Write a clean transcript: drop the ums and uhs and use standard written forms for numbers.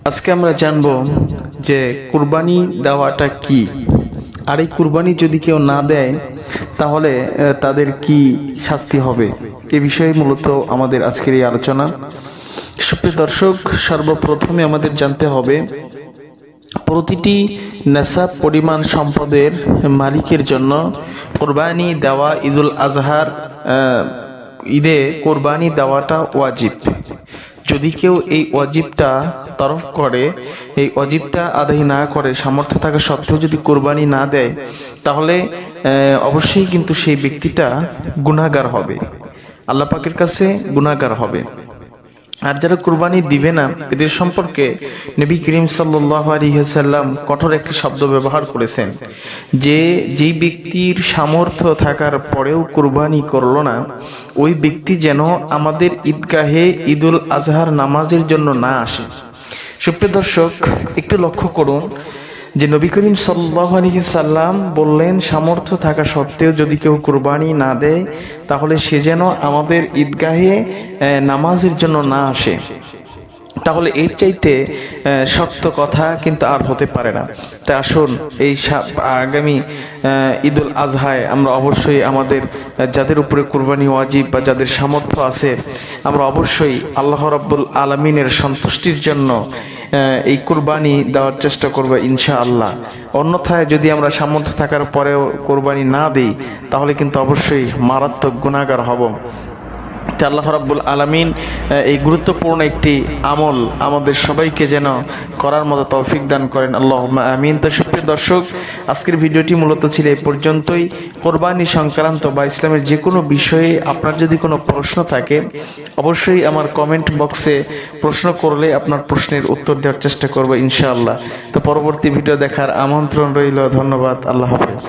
আজকে আমরা জানব যে কুরবানি দেওয়াটা কি, আর এই কুরবানি যদি কেউ না দেয় তাহলে তাদের কি শাস্তি হবে, এ বিষয়ে মূলত আমাদের আজকের এই আলোচনা। সুপ্রিয় দর্শক, সর্বপ্রথমে আমাদের জানতে হবে প্রতিটি নেশাব পরিমাণ সম্পদের মালিকের জন্য কোরবানি দেওয়া ঈদুল আজহার ঈদে কোরবানি দেওয়াটা ওয়াজিব। যদি কেউ এই ওয়াজিবটা তরফ করে, এই ওয়াজিবটা আদায় না করে, সামর্থ্য থাকা সত্ত্বেও যদি কোরবানি না দেয়, তাহলে অবশ্যই কিন্তু সেই ব্যক্তিটা গুনাহগার হবে, আল্লাহ পাকের কাছে গুনাহগার হবে। আর যারা কুরবানি দিবে না, এদের সম্পর্কে নবী করিম সাল্লাল্লাহু আলাইহি ওয়াসাল্লাম কঠোর একটি শব্দ ব্যবহার করেছেন যে যেই ব্যক্তির সামর্থ্য থাকার পরেও কুরবানি করলো না, ওই ব্যক্তি যেন আমাদের ঈদগাহে ঈদুল আজহার নামাজের জন্য না আসে। সুপ্রিয় দর্শক, একটু লক্ষ্য করুন যে নবী করিম সাল্লাল্লাহু আলাইহি সাল্লাম বললেন সামর্থ্য থাকা সত্ত্বেও যদি কেউ কুরবানি না দেয় তাহলে সে যেন আমাদের ঈদগাহে নামাজের জন্য না আসে। তাহলে এর চাইতে শক্ত কথা কিন্তু আর হতে পারে না। তাই আসুন এই আগামী ঈদুল আজহায় আমরা অবশ্যই আমাদের যাদের উপরে কুরবানি ওয়াজিব বা যাদের সামর্থ্য আছে, আমরা অবশ্যই আল্লাহ রাব্বুল আলামিনের সন্তুষ্টির জন্য এই কুরবানি দেওয়ার চেষ্টা করব ইনশাআল্লাহ। অন্যথায় যদি আমরা সামর্থ্য থাকার পরেও কুরবানি না দিই তাহলে কিন্তু অবশ্যই মারাত্মক গুনাহগার হব। আল্লাহ রাব্বুল আলামিন এই গুরুত্বপূর্ণ একটি আমল আমাদের সবাইকে যেন করার মতো তৌফিক দান করেন, আল্লাহুম্মা আমিন। তো সুপ্রিয় দর্শক, আজকের ভিডিওটি মূলত ছিল এই পর্যন্তই। কোরবানি সংক্রান্ত বা ইসলামের যে কোনো বিষয়ে আপনার যদি কোনো প্রশ্ন থাকে, অবশ্যই আমার কমেন্ট বক্সে প্রশ্ন করলে আপনার প্রশ্নের উত্তর দেওয়ার চেষ্টা করব ইনশাআল্লাহ। তো পরবর্তী ভিডিও দেখার আমন্ত্রণ রইল। ধন্যবাদ। আল্লাহ হাফেজ।